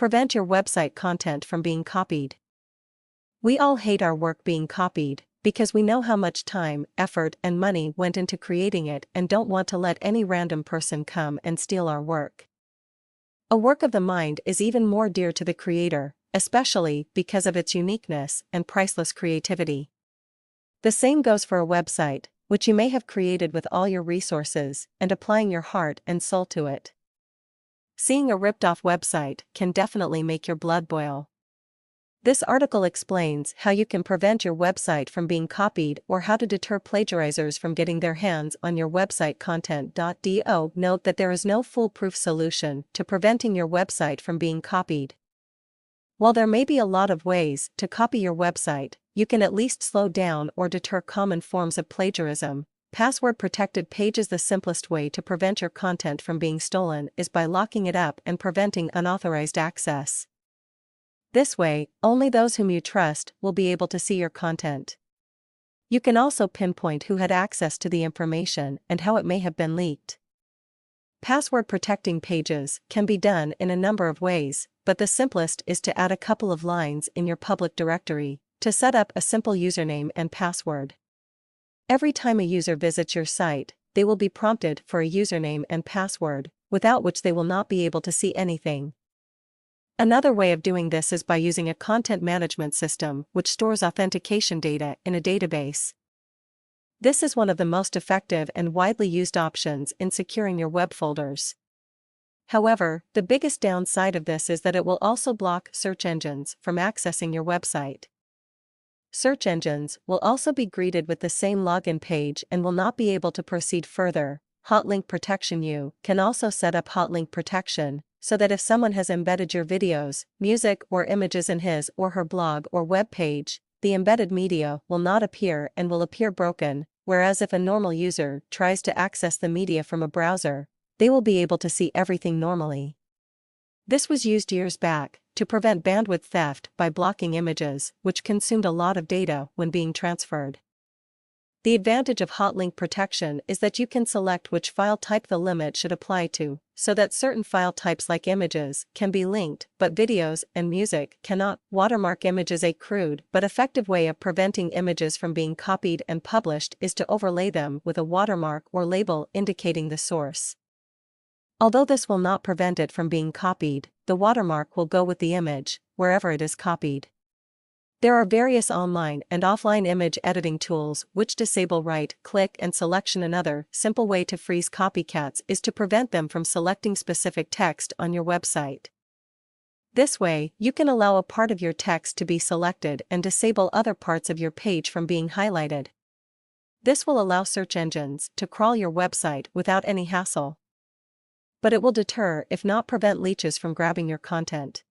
Prevent your website content from being copied. We all hate our work being copied, because we know how much time, effort, and money went into creating it and don't want to let any random person come and steal our work. A work of the mind is even more dear to the creator, especially because of its uniqueness and priceless creativity. The same goes for a website, which you may have created with all your resources and applying your heart and soul to it. Seeing a ripped-off website can definitely make your blood boil. This article explains how you can prevent your website from being copied or how to deter plagiarizers from getting their hands on your website content. Do note that there is no foolproof solution to preventing your website from being copied. While there may be a lot of ways to copy your website, you can at least slow down or deter common forms of plagiarism. Password-protected pages. The simplest way to prevent your content from being stolen is by locking it up and preventing unauthorized access. This way, only those whom you trust will be able to see your content. You can also pinpoint who had access to the information and how it may have been leaked. Password-protecting pages can be done in a number of ways, but the simplest is to add a couple of lines in your public directory to set up a simple username and password. Every time a user visits your site, they will be prompted for a username and password, without which they will not be able to see anything. Another way of doing this is by using a content management system which stores authentication data in a database. This is one of the most effective and widely used options in securing your web folders. However, the biggest downside of this is that it will also block search engines from accessing your website. Search engines will also be greeted with the same login page and will not be able to proceed further. Hotlink protection. You can also set up hotlink protection, so that if someone has embedded your videos, music, or images in his or her blog or web page, the embedded media will not appear and will appear broken, whereas if a normal user tries to access the media from a browser, they will be able to see everything normally. This was used years back to prevent bandwidth theft by blocking images, which consumed a lot of data when being transferred. The advantage of hotlink protection is that you can select which file type the limit should apply to, so that certain file types like images can be linked, but videos and music cannot. Watermark images. A crude but effective way of preventing images from being copied and published is to overlay them with a watermark or label indicating the source. Although this will not prevent it from being copied, the watermark will go with the image, wherever it is copied. There are various online and offline image editing tools which disable right-click and selection. Another simple way to freeze copycats is to prevent them from selecting specific text on your website. This way, you can allow a part of your text to be selected and disable other parts of your page from being highlighted. This will allow search engines to crawl your website without any hassle. But it will deter, if not prevent, leeches from grabbing your content.